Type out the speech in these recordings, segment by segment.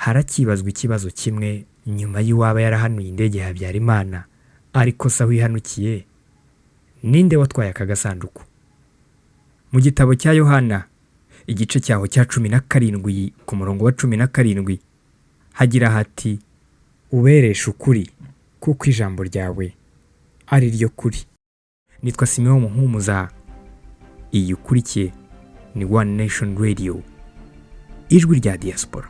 harakibazwa ikibazo kimwe nyuma y'uwaba yarahanuye indege ya Habyarimana, ariko se aho ihanukiye ninde watwaye aka gasanduku? Mu gitabo cya Yohana igice cyaho cya 17 ku murongo wa 17 hagira hati, ubereshe ukuri kuko ijambo ryawe ari ryo kuri. Nitwa Simeon Muhumuza. Iyi ukurikiye ni One Nation Radio, ijwi rya diaspora.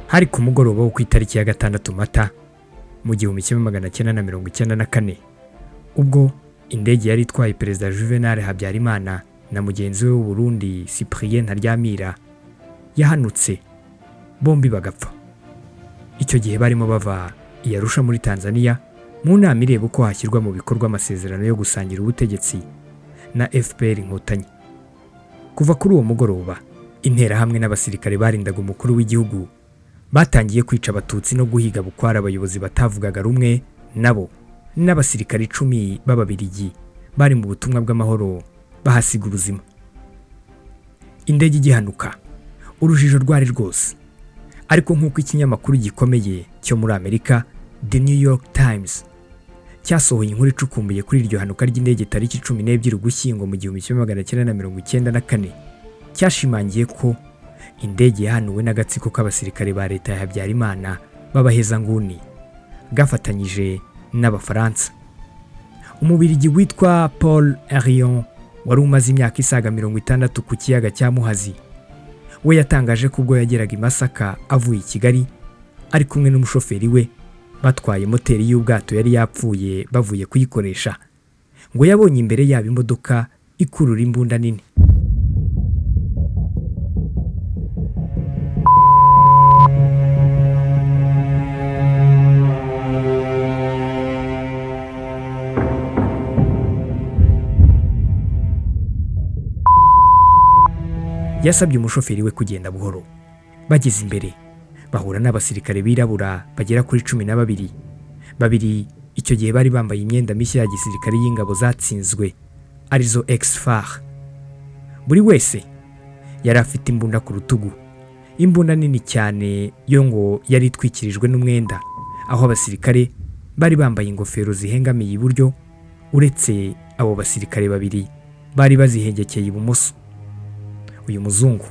Hari ku mugoroba wo ku itariki ya 6 Mata mu 1994 ubwo indege yari itwaye Perezida Juvenal Habyarimana na mugenzi we w'u Burundi Cyprien Ntaryamira yahanutse, bombi bagapfa. Icyo gihe barimo bava i Arusha muri Tanzania mu nama ireba uko hashyirwa mu bikorwa amasezerano yo gusangira ubutegetsi na FPR Inkotanyi. Kuva kuri uwo mugoroba, intera hamwe n'abasirikare barindaga umukuru w'igihugu batangiye kwica abatutsi no guhiga bukwara abayobozi batavugaga rumwe nabo, n'abasirikare 10 b'Ababiligi bari mu butumwa bw'amahoro bahasiga ubuzima. Indege igihanuka, urujijo rwari rwose, ariko nk'uko ikinyamakuru gikomeye cyo muri Amerika The New York Times cyasohoye inkuru icukumbuye kuri iryo hanuka ry'indege tariki 12 Ugushyingo mu 1994 cyashimangiye ko indege yahanuwe n'agatsiko k'abasirikare ba leta ya Habyarimana b'abahezanguni gafatanyije n'Abafaransa. Umubirigi witwa Paul Henrion wari umaze imyaka isaga 60 ku kiyaga cya Muhazi, we yatangaje ko ubwo yageraga i Masaka avuye i Kigali ari kumwe n'umushoferi we batwaye moteri y'ubwato yari yapfuye bavuye kuyikoresha, ngo yabonye imbere yabo imodoka ikurura imbunda nini. Yasabye umushoferi we kugenda buhoro. Bageze imbere bahura n'abasirikare birabura bagera kuri 12. Babiri icyo gihe bari bambaye imyenda mishya ya gisirikare y'ingabo zatsinzwe arizo ex-FAR. Buri wese yari afite imbunda ku rutugu, imbunda nini cyane yo ngo yari itwikirijwe n'umwenda, aho abasirikare bari bambaye ingofero zihengamiye iburyo, uretse abo basirikare babiri bari bazihengekeye ibumoso. Uyu muzungu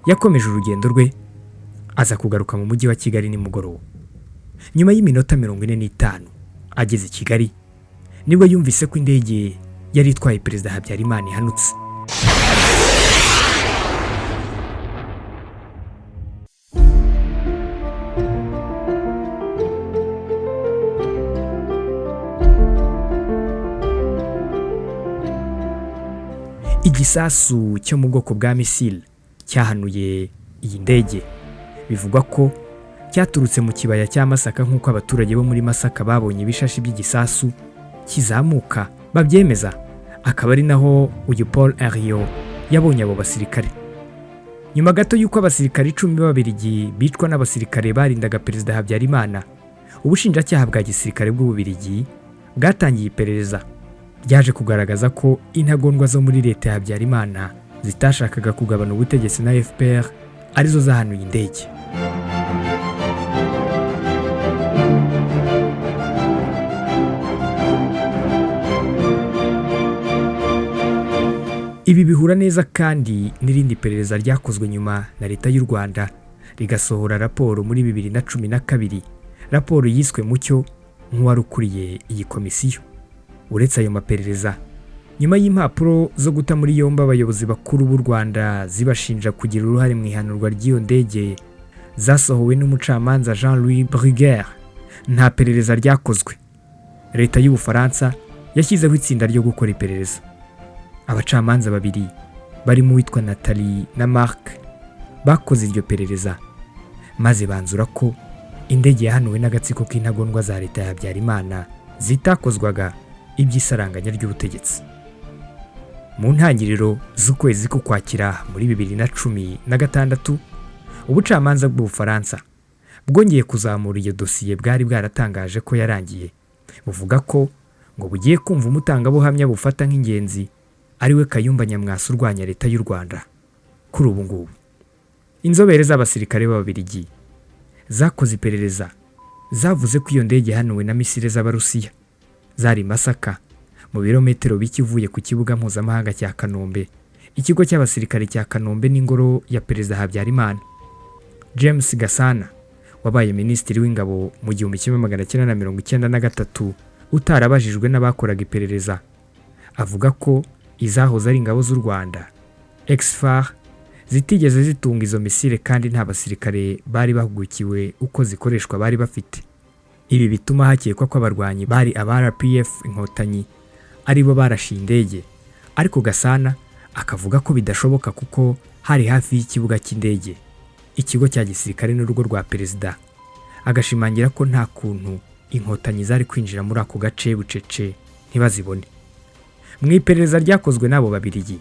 yakomeje urugendo rwe aza kugaruka mu mujyi wa Kigali nimugoroba. Nyuma y'iminota 45 ageze i Kigali nibwo yumvise ko indege yari itwaye Perezida Habyarimana ihanutse. Igisasu cyo mu bwoko bwa missile cyahanuye iyi ndege bivugwa ko cyaturutse mu kibaya cya Masaka, nk'uko abaturage bo muri Masaka babonye ibishashi by'igisasu kizamuka babyemeza. Akaba ari naho uyu Paul Henrion yabonye abo basirikare. Nyuma gato y'uko abasirikare 10 b'Ababiligi bicwa n'abasirikare barindaga Perezida Habyarimana, ubushinjacyaha bwa gisirikare bw'Ububirigi bwatangiye iperereza ryaje kugaragaza ko intagondwa zo muri leta ya Habyarimana zitashakaga kugabana ubutegetsi na FPR arizo zahanuye indege. Ibi bihura neza kandi n'irindi perereza ryakozwe nyuma na leta y'u Rwanda rigasohora raporo muri 2012, raporo yiswe Mucyo nk'uwari ukuriye iyi komisiyo. Uretse ayo maperereza, nyuma y'impapuro zo guta muri yombi abayobozi bakuru b'u Rwanda zibashinja kugira uruhare mu ihanurwa ry'iyo ndege zasohowe n'umucamanza Jean-Louis Bruguière, nta perereza ryakozwe. Leta y'Ubufaransa yashyizeho itsinda ryo gukora iperereza. Abacamanza babiri barimo witwa Nathalie na Marc bakoze iryo perereza, maze banzura ko indege yahanuwe n'agatsiko k'intagondwa za leta ya Habyarimana zitakozwaga iby'isaranganya ry'ubutegetsi. Mu ntangiriro z'ukwezi k'Ukwakira muri 2016, ubucamanza bw'Ubufaransa bwongeye kuzamura iyo dosiye bwari bwaratangaje ko yarangiye, buvuga ko ngo bugiye kumva umutangabuhamya bufata nk'ingenzi ariwe Kayumba Nyamwasa urwanya leta y'u Rwanda. Kuri ubu ngubu inzobere z'abasirikare b'Ababiligi zakoze iperereza zavuze ko iyo ndege yahanuwe na misile z'Abarusiya zari Masaka, mu birometero bike uvuye ku kibuga mpuzamahanga cya Kanombe, ikigo cy'abasirikare cya Kanombe n'ingoro ya Perezida Habyarimana. James Gasana wabaye minisitiri w'ingabo mu 1993 utarabajijwe n'abakoraga iperereza, avuga ko izahoze ari ingabo z'u Rwanda ex-FAR zitigeze zitunga izo misile kandi nta basirikare bari bahugukiwe uko zikoreshwa bari bafite. Ibi bituma hakekwa ko abarwanyi bari aba RPF Inkotanyi aribo barashe indege, ariko Gasana akavuga ko bidashoboka kuko hari hafi y'ikibuga cy'indege, ikigo cya gisirikare n'urugo rwa perezida, agashimangira ko nta kuntu Inkotanyi zari kwinjira muri ako gace bucece ntibazibone. Mu iperereza ryakozwe n'abo Babiligi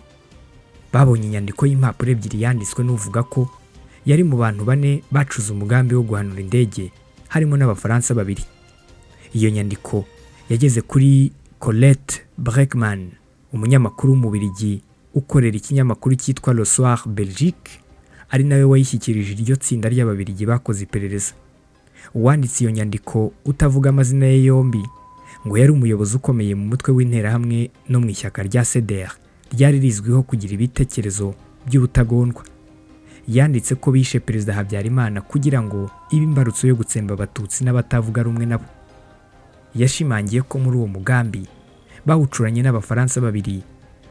babonye inyandiko y'impapuro ebyiri yanditswe n'uvuga ko yari mu bantu 4 bacuze umugambi wo guhanura indege, harimo n'Abafaransa 2. Iyo nyandiko yageze kuri Colette Breckman, umunyamakuru w'Umubiligi ukorera ikinyamakuru cyitwa Le Soir Belgique, ari nawe wayishyikirije iryo tsinda ry'Ababiligi bakoze iperereza. Uwanditse iyo nyandiko utavuga amazina ye yombi ngo yari umuyobozi ukomeye mu mutwe w'interahamwe no mu ishyaka rya CDR ryari rizwiho kugira ibitekerezo by'ubutagondwa. Yanditse ko bishe Perezida Habyarimana kugira ngo ibe imbarutso yo gutsemba Abatutsi n'abatavuga rumwe nabo. Yashimangiye ko muri uwo mugambi bawucuranye n'Abafaransa 2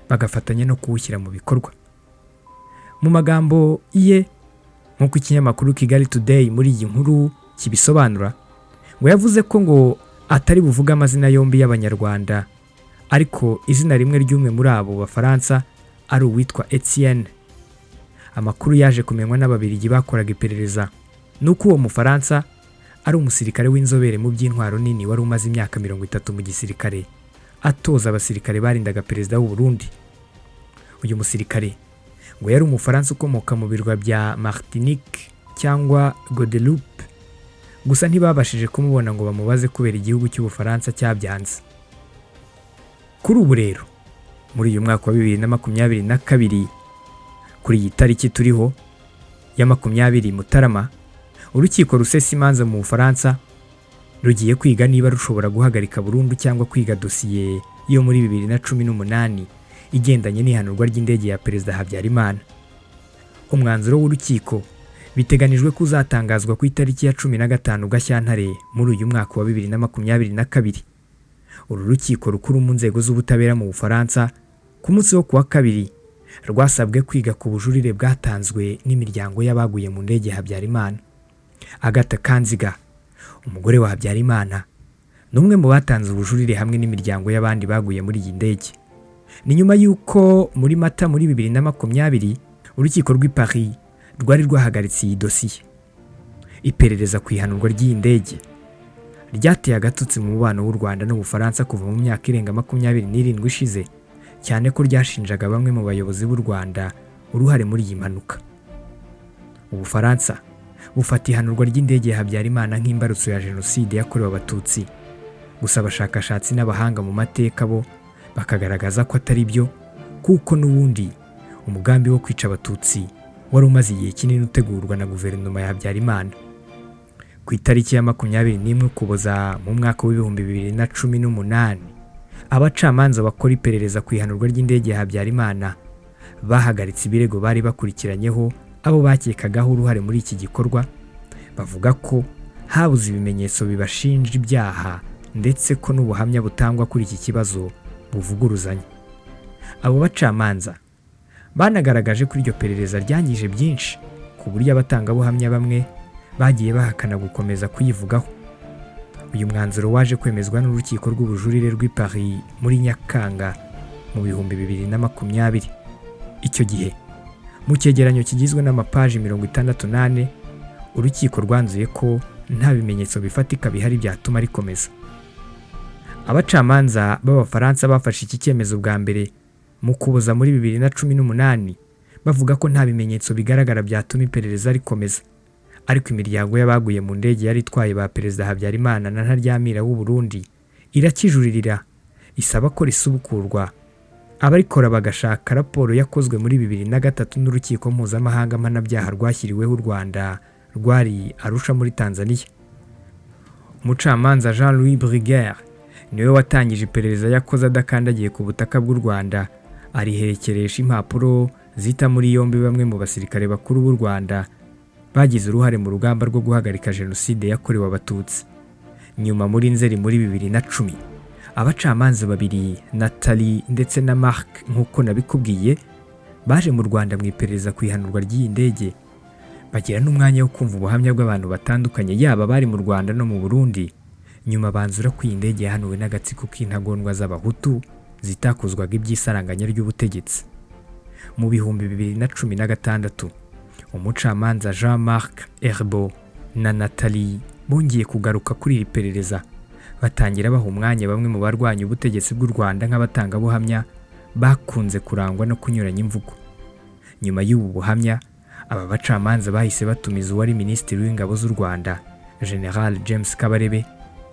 bagafatanya no kuwushyira mu bikorwa. Mu magambo ye, nk'uko ikinyamakuru Kigali Today muri iyi nkuru kibisobanura, ngo yavuze ko ngo atari buvuga amazina yombi y'Abanyarwanda, ariko izina rimwe ry'umwe muri abo Bafaransa ari uwitwa Etienne. Amakuru yaje kumenywa n'Ababiligi bakoraga iperereza nuko uwo Mufaransa ari umusirikare w'inzobere mu by'intwaro nini wari umaze imyaka 30 mu gisirikare atoza abasirikare barindaga perezida w'u Burundi. Uyu musirikare ngo yari Umufaransa ukomoka mu birwa bya Martinique cyangwa Guadeloupe, gusa ntibabashije kumubona ngo bamubaze kubera igihugu cy'Ubufaransa cyabyanze. Kuri ubu rero muri uyu mwaka wa 2022 kuri iyi tariki turiho ya 20 Mutarama, urukiko rusesa imanza mu Bufaransa rugiye kwiga niba rushobora guhagarika burundu cyangwa kwiga dosiye yo muri 2018 igendanye n'ihanurwa ry'indege ya Perezida Habyarimana. Umwanzuro w'urukiko biteganijwe ko uzatangazwa ku itariki ya 15 Gashyantare muri uyu mwaka wa 2022. Uru rukiko rukuru mu nzego z'ubutabera mu Bufaransa ku munsi wo kuwa 2 rwasabwe kwiga ku bujurire bwatanzwe n'imiryango y'abaguye mu ndege ya Habyarimana. Agatha Kanziga, umugore wa Habyarimana, n'umwe mu batanze ubujurire hamwe n'imiryango y'abandi baguye muri iyi ndege. Ni nyuma y'uko muri Mata muri 2020 urukiko rw'i Paris rwari rwahagaritse iyi dosiye. Iperereza ku ihanurwa ry'iyi ndege ryateye agatutsi mu mubano w'u Rwanda n'Ubufaransa kuva mu myaka irenga 27 ishize, cyane ko ryashinjaga bamwe mu bayobozi b'u Rwanda uruhare muri iyi mpanuka. Ubufaransa bufata ihanurwa ry'indege ya Habyarimana nk'imbarutso ya jenoside yakorewe Abatutsi, gusa abashakashatsi n'abahanga mu mateka bo bakagaragaza ko atari byo, kuko n'ubundi umugambi wo kwica Abatutsi wari umaze igihe kinini utegurwa na guverinoma ya Habyarimana. Ku itariki ya 21 Ukuboza mu mwaka wa 2018, abacamanza bakora iperereza ku ihanurwa ry'indege ya Habyarimana bahagaritse ibirego bari bakurikiranyeho abo bakekagaho uruhare muri iki gikorwa, bavuga ko habuze ibimenyetso bibashinja ibyaha ndetse ko n'ubuhamya butangwa kuri iki kibazo buvuguruzanya. Abo bacamanza banagaragaje kuri iryo perereza ryangije byinshi ku buryo abatangabuhamya bamwe bagiye bahakana gukomeza kuyivugaho. Uyu mwanzuro waje kwemezwa n'urukiko rw'ubujurire rw'i Paris muri Nyakanga mu 2020. Icyo gihe mu cyegeranyo kigizwe n'amapaji 68, urukiko rwanzuye ko nta bimenyetso bifatika bihari byatuma rikomeza. Abacamanza b'Abafaransa bafashe iki cyemezo bwa mbere mu Kuboza muri 2018 bavuga ko nta bimenyetso bigaragara byatuma iperereza rikomeza, ariko imiryango y'abaguye mu ndege yari itwaye ba Perezida Habyarimana na Ntaryamira w'u Burundi irakijuririra isaba ko risubukurwa. Abarikora bagashaka raporo yakozwe muri 2003 n'urukiko mpuzamahanga mpanabyaha rwashyiriweho u Rwanda rwari Arusha muri Tanzania. Umucamanza Jean-Louis Bruguière niwe watangije iperereza yakoze adakandagiye ku butaka bw'u Rwanda, ariherekeresha impapuro zita muri yombi bamwe mu basirikare bakuru b'u Rwanda bagize uruhare mu rugamba rwo guhagarika jenoside yakorewe Abatutsi. Nyuma muri Nzeri muri 2010 abacamanza babiri Nathalie ndetse na Marc nk'uko nabikubwiye baje mu Rwanda mu iperereza ku ihanurwa ry'iyi ndege, bagira n'umwanya wo kumva ubuhamya bw'abantu batandukanye yaba bari mu Rwanda no mu Burundi. Nyuma banzura ko iyi ndege yahanuwe n'agatsiko k'intagondwa z'Abahutu zitakozwaga iby'isaranganya ry'ubutegetsi. Mu 2016 umucamanza Jean-Marc Herbeau na Nathalie bongeye kugaruka kuri iri perereza, batangira baha umwanya bamwe mu barwanya ubutegetsi bw'u Rwanda nk'abatangabuhamya bakunze kurangwa no kunyuranya imvugo. Nyuma y'ubu buhamya, aba bacamanza bahise batumiza uwari Minisitiri w'Ingabo z'u Rwanda General James Kabarebe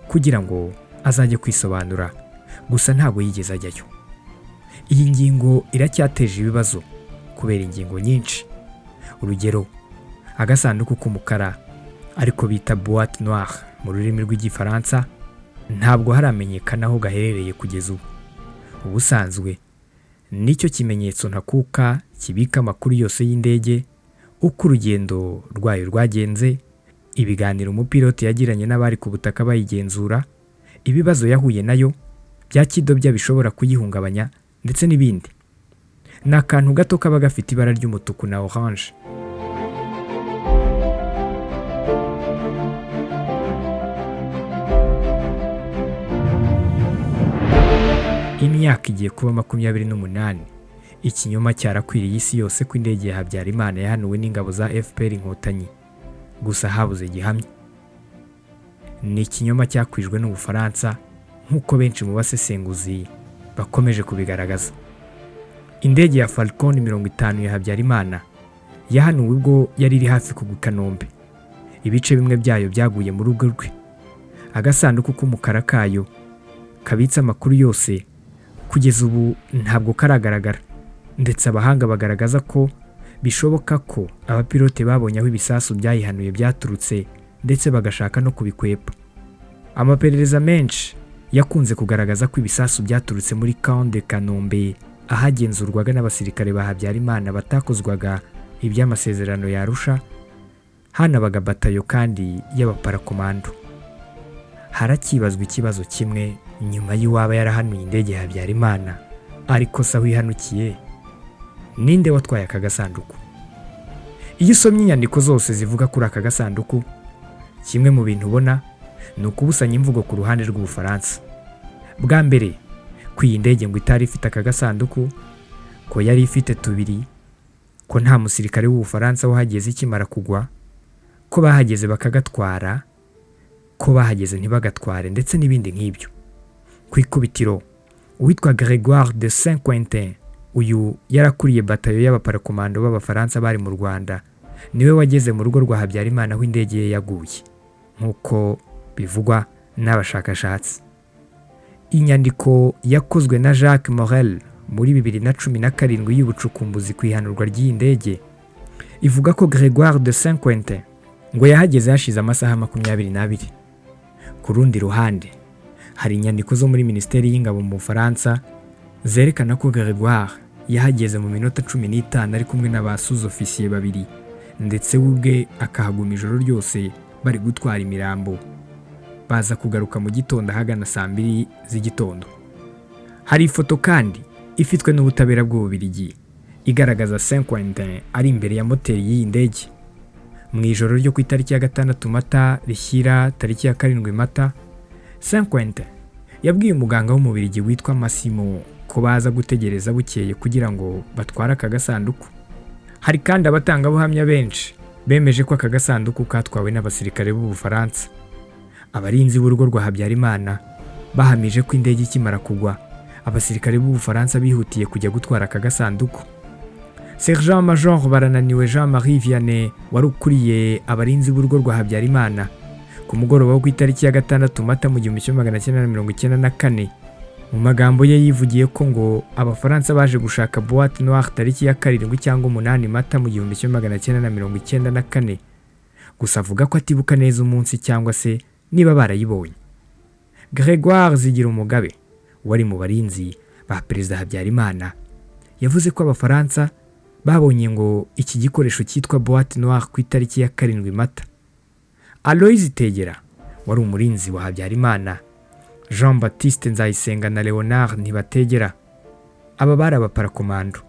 kugira ngo azajye kwisobanura, gusa ntabwo yigeze ajyayo. Iyi ngingo iracyateje ibibazo kubera ingingo nyinshi. Urugero, agasanduku k'umukara ariko bita boîte noire mu rurimi rw'Igifaransa ntabwo haramenyekana aho gaherereye kugeza ubu. Ubusanzwe nicyo kimenyetso ntakuka kibika amakuru yose y'indege, uko urugendo rwayo rwagenze, ibiganiro umupilote yagiranye n'abari ku butaka bayigenzura, ibibazo yahuye nayo bya kidobya bishobora kuyihungabanya ndetse n'ibindi. Ni akantu gato kaba gafite ibara ry'umutuku na orange. Imyaka igiye kuba 28 ikinyoma cyarakwiriye isi yose ko indege ya Habyarimana yahanuwe n'ingabo za FPR Inkotanyi, gusa habuze gihamya. Ni ikinyoma cyakwijwe n'Ubufaransa nk'uko benshi mu basesenguzi bakomeje kubigaragaza. Indege ya Falcon 50 ya Habyarimana yahanuwe ubwo yari iri hafi kugwa i Kanombe. Ibice bimwe byayo byaguye mu rugo rwe. Agasanduku k'umukara kayo kabitsa amakuru yose kugeza ubu ntabwo karagaragara, ndetse abahanga bagaragaza ko bishoboka ko abapilote babonye aho ibisasu byayihanuye byaturutse ndetse bagashaka no kubikwepa. Amaperereza menshi yakunze kugaragaza ko ibisasu byaturutse muri Camp de Kanombe ahagenzurwaga n'abasirikare ba Habyarimana batakozwaga iby'amasezerano ya Arusha, hanabaga batayo kandi y'abaparakomando. Harakibazwa ikibazo kimwe nyuma y'uwaba yarahanuye indege ya Habyarimana, ariko se aho ihanukiye ninde watwaye aka gasanduku? Iyo usomye inyandiko zose zivuga kuri aka gasanduku, kimwe mu bintu ubona ni ukubusanya imvugo ku ruhande rw'Ubufaransa. Bwa mbere, ko iyi ndege ngo itari ifite aka gasanduku, ko yari ifite tubiri, ko nta musirikare w'Ubufaransa wahageze ikimara kugwa, ko bahageze bakagatwara, ko bahageze ntibagatware ndetse n'ibindi nk'ibyo. Ku ikubitiro, uwitwa Grégoire de Saint-Quentin, uyu yarakuriye batayo y'abaparakomando b'Abafaransa bari mu Rwanda, niwe wageze mu rugo rwa Habyarimana aho indege ye yaguye, nk'uko bivugwa n'abashakashatsi. Inyandiko yakozwe na Jacques Morel muri 2017 y'ubucukumbuzi ku ihanurwa ry'iyi ndege ivuga ko Grégoire de Saint-Quentin ngo yahageze hashize amasaha 22. Ku rundi ruhande, hari inyandiko zo muri Minisiteri y'Ingabo mu Bufaransa zerekana ko Grégoire yahageze mu minota 15 ari kumwe n'abasuzofisiye babiri, ndetse ubwe akahaguma ijoro ryose bari gutwara imirambo, baza kugaruka mu gitondo ahagana saa 2 z'igitondo. Hari ifoto kandi ifitwe n'ubutabera bw'Ububiligi igaragaza Saint-Quentin ari imbere ya moteri y'iyi ndege. Mu ijoro ryo ku itariki ya 6 Mata rishyira tariki ya 7 Mata, Saint-Quentin yabwiye umuganga w'Umubiligi witwa Massimo ko baza gutegereza bukeye kugira ngo batware aka gasanduku. Hari kandi abatangabuhamya benshi bemeje ko aka gasanduku katwawe n'abasirikare b'Ubufaransa. Abarinzi b'urugo rwa Habyarimana bahamije ko indege ikimara kugwa abasirikare b'Ubufaransa bihutiye kujya gutwara aka gasanduku. Sergent Major Barananiwe Jean-Marie Vianney wari ukuriye abarinzi b'urugo rwa Habyarimana ku mugoroba wo ku itariki ya 6 Mata mu 1994 mu magambo ye yivugiye ko ngo Abafaransa baje gushaka boîte noire tariki ya 7 cyangwa 8 Mata mu 1994, gusa avuga ko atibuka neza umunsi cyangwa se niba barayibonye. Grégoire Zigirumugabe wari mu barinzi ba Perezida Habyarimana yavuze ko Abafaransa babonye ngo iki gikoresho cyitwa boîte noire ku itariki ya 7 Mata. Aloys Tegera wari umurinzi wa Habyarimana, Jean Baptiste Nzayisenga na Leonard Ntibategera, aba bari abaparakomando,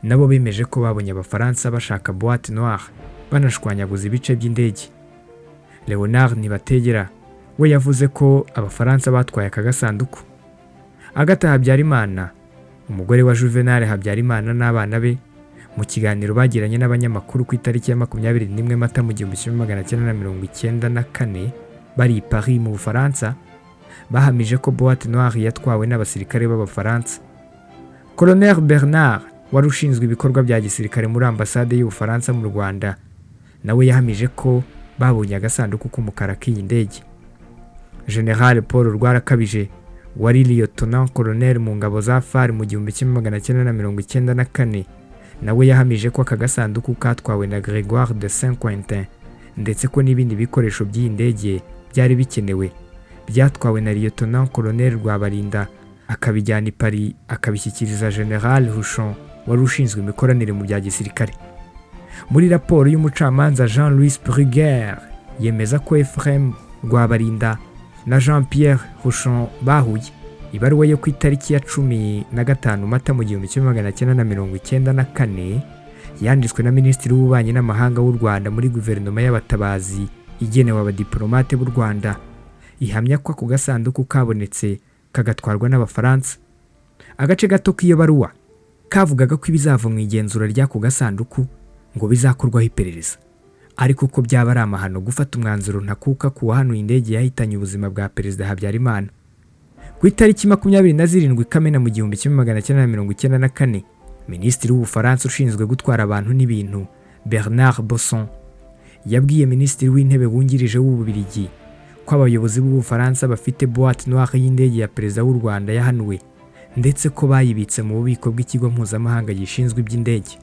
nabo bemeje ko babonye Abafaransa bashaka boîte noire banashwanyaguza ibice by'indege. Leonard Ntibategera we yavuze ko Abafaransa batwaye aka gasanduku. Agatha Habyarimana, umugore wa Juvenal Habyarimana n'abana be, mu kiganiro bagiranye n'abanyamakuru ku itariki ya 21 Mata mu 1994 bari i Paris mu Bufaransa, bahamije ko boîte noire yatwawe n'abasirikare b'Abafaransa. Colonel Bernard wari ushinzwe ibikorwa bya gisirikare muri ambasade y'Ubufaransa mu Rwanda, nawe yahamije ko babonye agasanduku k'umukara k'iyi ndege. General Paul Rwarakabije wari Lieutenant Colonel mu ngabo za FAR mu 1994, nawe yahamije ko aka gasanduku katwawe na Grégoire de Saint-Quentin ndetse ko n'ibindi bikoresho by'iyi ndege byari bikenewe byatwawe na Lieutenant Colonel Rwabarinda akabijyana i Paris akabishyikiriza General Huchon wari ushinzwe imikoranire mu bya gisirikare. Muri raporo y'umucamanza Jean-Louis Bruguière yemeza ko Ephraim Rwabarinda na Jean-Pierre Huchon bahuye. Ibaruwa yo ku itariki ya 15 Mata mu 1994 yanditswe na Minisitiri w'Ububanyi n'Amahanga w'u Rwanda muri guverinoma y'abatabazi igenewe abadiplomate b'u Rwanda, ihamya ko ako gasanduku kabonetse kagatwarwa n'Abafaransa. Agace gato k'iyo baruwa kavugaga ko ibizava mu igenzura ry'ako gasanduku ngo bizakorwaho iperereza, ariko ko byaba ari amahano gufata umwanzuro ntakuka ku wahanuye indege yahitanye ubuzima bwa Perezida Habyarimana. Ku itariki 27 Kamena mu 1994, Minisitiri w'Ubufaransa ushinzwe gutwara abantu n'ibintu Bernard Bosson yabwiye Minisitiri w'Intebe wungirije w'Ububiligi ko abayobozi b'Ubufaransa bafite boîte noire y'indege ya Perezida w'u Rwanda yahanuwe ndetse ko bayibitse mu bubiko bw'ikigo mpuzamahanga gishinzwe iby'indege.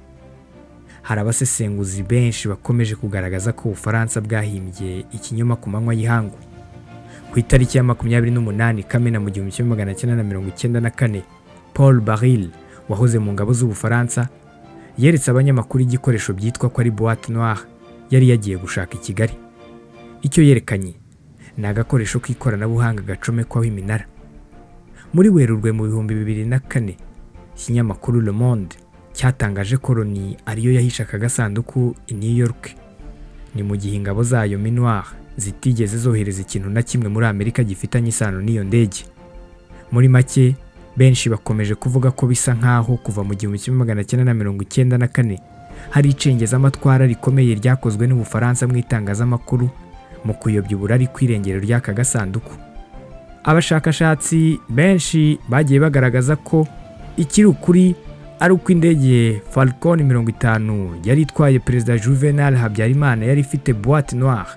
Hari abasesenguzi benshi bakomeje kugaragaza ko Ubufaransa bwahimbye ikinyoma ku manywa y'ihangu. Ku itariki ya 28 Kamena mu 1994, Paul Baril wahoze mu ngabo z'Ubufaransa yeretse abanyamakuru igikoresho byitwa ko ari boîte noire yari yagiye gushaka i Kigali. Icyo yerekanye ni agakoresho k'ikoranabuhanga gacomekwaho iminara. Muri Werurwe mu 2004, ikinyamakuru Le Monde cyatangaje ko Loni ariyo yahishe aka gasanduku i New York. Ni mu gihe ingabo zayo minuar zitigeze zohereza ikintu na kimwe muri Amerika gifitanye isano n'iyo ndege. Muri make, benshi bakomeje kuvuga ko bisa nkaho kuva mu 1994 hari icengeza amatwara rikomeye ryakozwe n'Ubufaransa mu itangazamakuru mu kuyobya uburari kwirengero ry'aka gasanduku. Abashakashatsi benshi bagiye bagaragaza ko ikiri ukuri ari uko indege Falcon 50 yari itwaye Perezida Juvenal Habyarimana yari ifite boîte noire,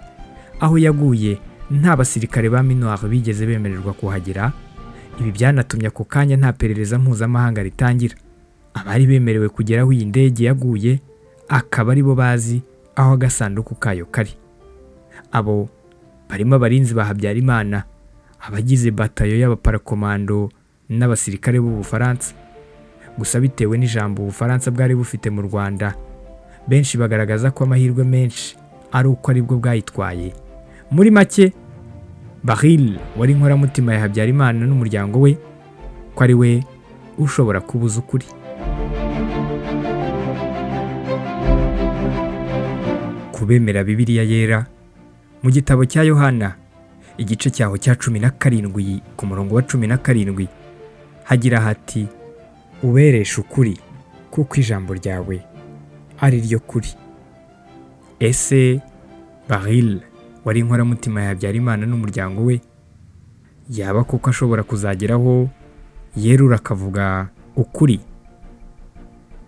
aho yaguye nta basirikare ba minuar bigeze bemererwa kuhagera. Ibi byanatumye ako kanya nta perereza mpuzamahanga ritangira. Abari bemerewe kugeraho iyi ndege yaguye akaba ari bo bazi aho agasanduku kayo kari. Abo barimo abarinzi ba Habyarimana, abagize batayo y'abaparakomando n'abasirikare b'Ubufaransa. Gusa bitewe n'ijambo Ubufaransa bwari bufite mu Rwanda, benshi bagaragaza ko amahirwe menshi ari uko ari bwo bwayitwaye. Muri make, Baril wari inkoramutima ya Habyarimana n'umuryango we ko ari we ushobora kubuza ukuri. Kubemera Bibiliya yera, mu gitabo cya Yohana igice cyaho cya 17 ku murongo wa 17 hagira hati, uberesha ukuri kuko ijambo ryawe ari ryo kuri. Ese Baril wari inkoramutima ya Habyarimana n'umuryango we yaba koko ashobora kuzageraho yerura akavuga ukuri?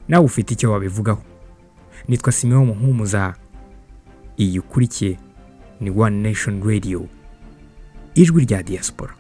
Nawe ufite icyo wabivugaho. Nitwa Simeon Muhumuza. Iyi ukurikiye ni One Nation Radio, ijwi rya diaspora.